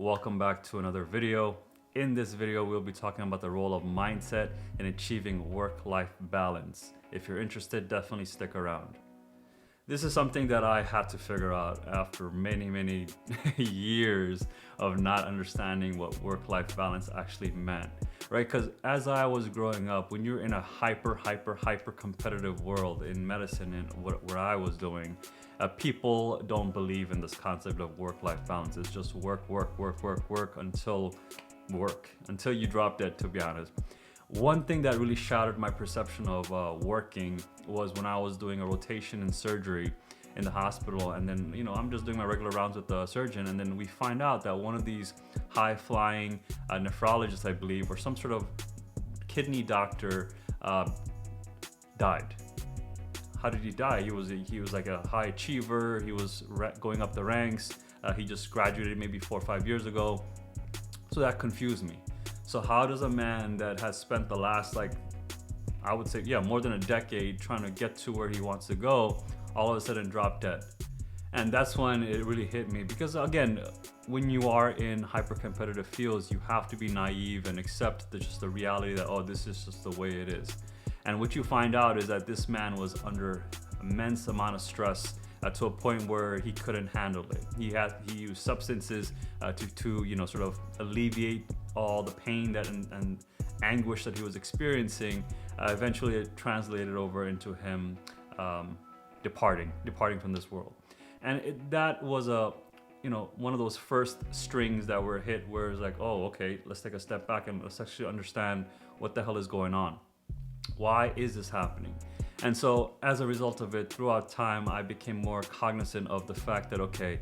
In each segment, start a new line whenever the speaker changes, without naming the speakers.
welcome back to another video. In this video, we'll be talking about the role of mindset in achieving work-life balance. If you're interested, definitely stick around. This is something that I had to figure out after many years of not understanding what work-life balance actually meant, right? Because as I was growing up, when you're in a hyper competitive world in medicine and what I was doing, people don't believe in this concept of work-life balance. It's just work until you drop dead, to be honest. One thing that really shattered my perception of working was when I was doing a rotation in surgery in the hospital, and then I'm just doing my regular rounds with the surgeon, and then we find out that one of these high-flying nephrologists, I believe, or some sort of kidney doctor, died. How did he die? He was like a high achiever. He was going up the ranks. He just graduated maybe 4 or 5 years ago, so that confused me. So how does a man that has spent the last, I would say, more than a decade trying to get to where he wants to go, all of a sudden drop dead? And that's when it really hit me, because again, when you are in hyper-competitive fields, you have to be naive and accept just the reality that, oh, this is just the way it is. And what you find out is that this man was under immense amount of stress to a point where he couldn't handle it. He used substances to sort of alleviate all the pain and anguish that he was experiencing. Eventually it translated over into him departing from this world. And that was one of those first strings that were hit, where it's like, oh, okay, let's take a step back and let's actually understand what the hell is going on. Why is this happening? And so as a result of it, throughout time, I became more cognizant of the fact that, okay,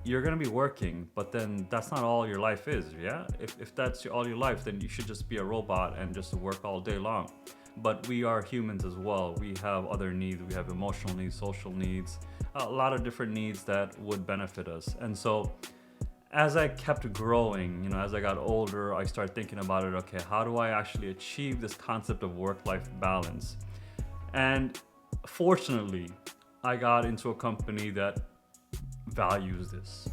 you're going to be working, but then that's not all your life is, yeah? If that's all your life, then you should just be a robot and just work all day long. But we are humans as well. We have other needs. We have emotional needs, social needs, a lot of different needs that would benefit us. And so as I kept growing, as I got older, I started thinking about it, okay, how do I actually achieve this concept of work-life balance? And fortunately, I got into a company that values this.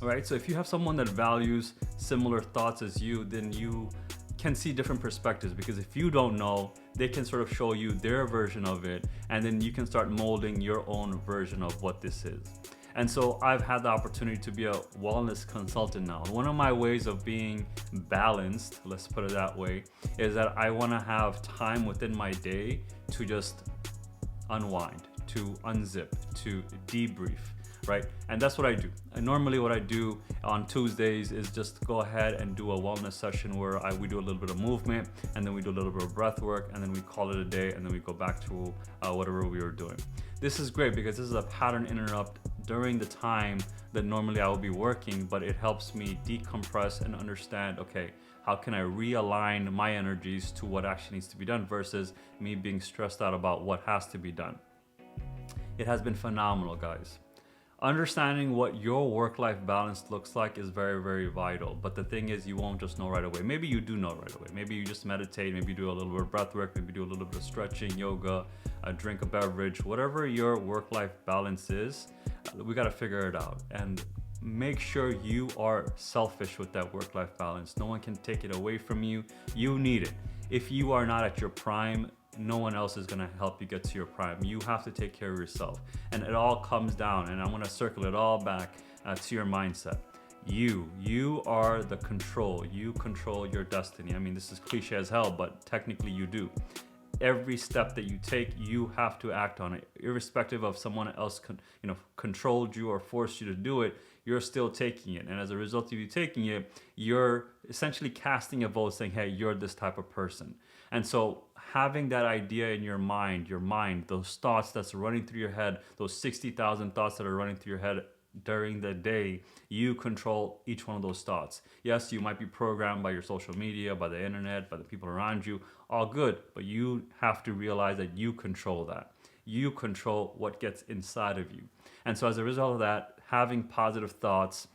All right, so if you have someone that values similar thoughts as you, then you can see different perspectives, because if you don't know, they can sort of show you their version of it, and then you can start molding your own version of what this is. And so I've had the opportunity to be a wellness consultant now. One of my ways of being balanced, let's put it that way, is that I want to have time within my day to just unwind, to unzip, to debrief, right? And that's what I do. And normally what I do on Tuesdays is just go ahead and do a wellness session where we do a little bit of movement, and then we do a little bit of breath work, and then we call it a day, and then we go back to whatever we were doing. This is great because this is a pattern interrupt during the time that normally I will be working, but it helps me decompress and understand, okay, how can I realign my energies to what actually needs to be done versus me being stressed out about what has to be done. It has been phenomenal, guys. Understanding what your work-life balance looks like is very vital. But the thing is, you won't just know right away. Maybe you do know right away. Maybe you just meditate, maybe you do a little bit of breath work, maybe do a little bit of stretching, yoga, drink a beverage, whatever your work-life balance is, we got to figure it out. And make sure you are selfish with that work-life balance. No one can take it away from you. You need it. If you are not at your prime, no one else is going to help you get to your prime. You have to take care of yourself. And it all comes down, and I'm going to circle it all back to your mindset. You are the control. You control your destiny. I mean, this is cliche as hell, but technically you do. Every step that you take, you have to act on it. Irrespective of someone else controlled you or forced you to do it, you're still taking it. And as a result of you taking it, you're essentially casting a vote saying, hey, you're this type of person. And so having that idea in your mind, those thoughts that's running through your head, those 60,000 thoughts that are running through your head during the day, you control each one of those thoughts. Yes, you might be programmed by your social media, by the internet, by the people around you, all good, but you have to realize that you control that. You control what gets inside of you. And so as a result of that, having positive thoughts,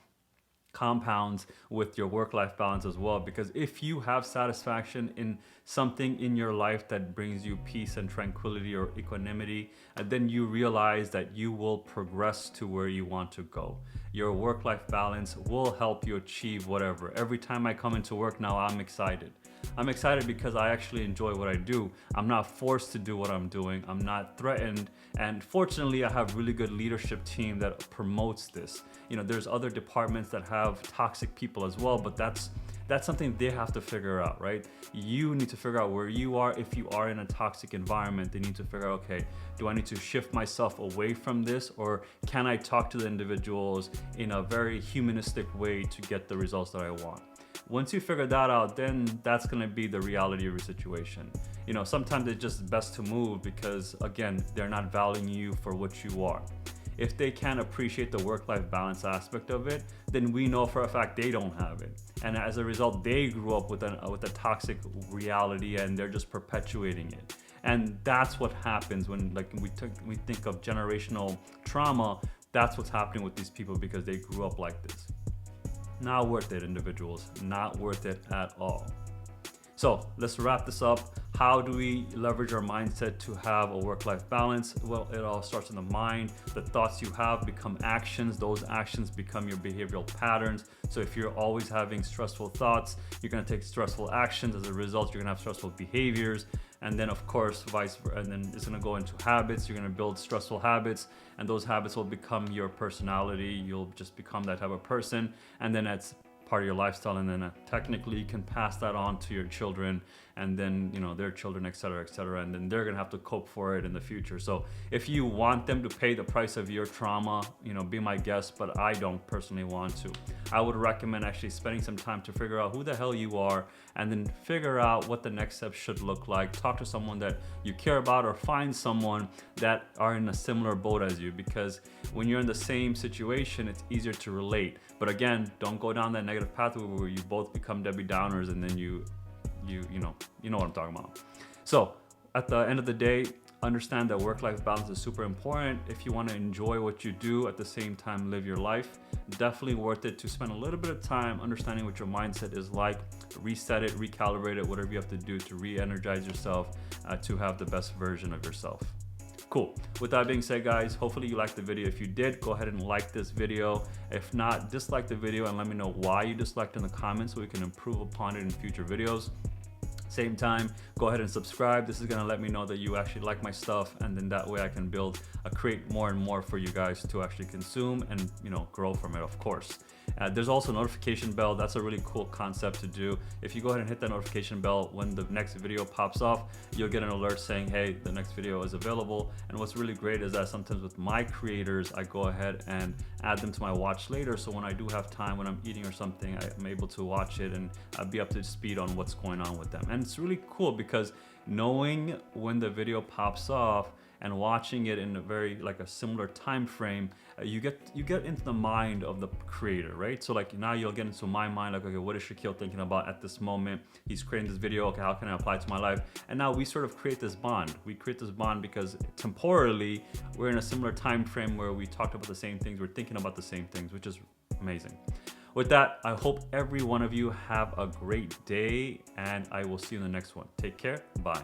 compounds with your work-life balance as well, because if you have satisfaction in something in your life that brings you peace and tranquility or equanimity, then you realize that you will progress to where you want to go. Your work-life balance will help you achieve whatever. Every time I come into work now, I'm excited. I'm excited because I actually enjoy what I do. I'm not forced to do what I'm doing. I'm not threatened. And fortunately, I have really good leadership team that promotes this. You know, there's other departments that have toxic people as well, but that's something they have to figure out, right? You need to figure out where you are. If you are in a toxic environment, they need to figure out, okay, do I need to shift myself away from this, or can I talk to the individuals in a very humanistic way to get the results that I want? Once you figure that out, then that's gonna be the reality of your situation. You know, sometimes it's just best to move because, again, they're not valuing you for what you are. If they can't appreciate the work-life balance aspect of it, then we know for a fact they don't have it. And as a result, they grew up with a toxic reality and they're just perpetuating it. And that's what happens when we think of generational trauma. That's what's happening with these people because they grew up like this. Not worth it, individuals. Not worth it at all. So let's wrap this up. How do we leverage our mindset to have a work-life balance? Well, it all starts in the mind. The thoughts you have become actions. Those actions become your behavioral patterns. So if you're always having stressful thoughts, you're gonna take stressful actions. As a result, you're gonna have stressful behaviors. And then of course, vice versa, and then it's gonna go into habits. You're gonna build stressful habits, and those habits will become your personality. You'll just become that type of person. And then that's part of your lifestyle, and then technically you can pass that on to your children, and then their children, etc., and then they're gonna have to cope for it in the future. So if you want them to pay the price of your trauma, be my guest, but I don't personally want to. I would recommend actually spending some time to figure out who the hell you are, and then figure out what the next step should look like. Talk to someone that you care about, or find someone that are in a similar boat as you, because when you're in the same situation, it's easier to relate. But again, don't go down that negative pathway where you both become Debbie Downers, and then you know what I'm talking about. So at the end of the day, understand that work-life balance is super important. If you want to enjoy what you do, at the same time live your life, definitely worth it to spend a little bit of time understanding what your mindset is like, reset it, recalibrate it, whatever you have to do to re-energize yourself, to have the best version of yourself. Cool. With that being said, guys, hopefully you liked the video. If you did, go ahead and like this video. If not, dislike the video and let me know why you disliked in the comments so we can improve upon it in future videos. Same time, go ahead and subscribe. This is gonna let me know that you actually like my stuff, and then that way I can create more and more for you guys to actually consume and grow from it, of course. There's also a notification bell. That's a really cool concept to do. If you go ahead and hit that notification bell, when the next video pops off, you'll get an alert saying, hey, the next video is available. And what's really great is that sometimes with my creators, I go ahead and add them to my watch later. So when I do have time, when I'm eating or something, I'm able to watch it and be up to speed on what's going on with them. And it's really cool because knowing when the video pops off and watching it in a very a similar time frame, you get into the mind of the creator, right? So now you'll get into my mind, okay, what is Shaquille thinking about at this moment? He's creating this video, okay, how can I apply it to my life? And now we sort of create this bond. We create this bond because temporally we're in a similar time frame where we talked about the same things, we're thinking about the same things, which is amazing. With that, I hope every one of you have a great day, and I will see you in the next one. Take care. Bye.